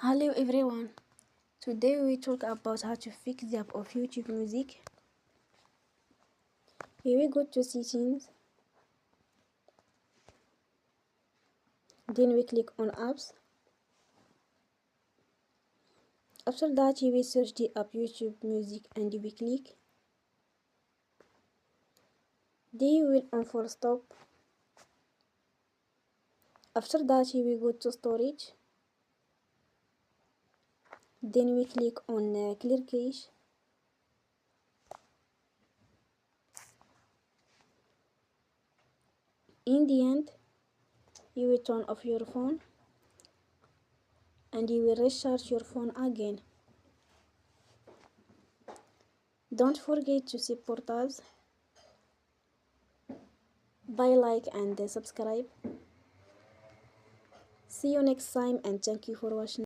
Hello everyone, today we talk about how to fix the app of YouTube Music. Here we go to settings, then we click on apps. After that you will search the app YouTube Music and we click. Then you will on full stop. After that you will go to storage. Then we click on clear cache. In the end, you will turn off your phone and you will restart your phone again. Don't forget to support us by like and subscribe. See you next time and thank you for watching.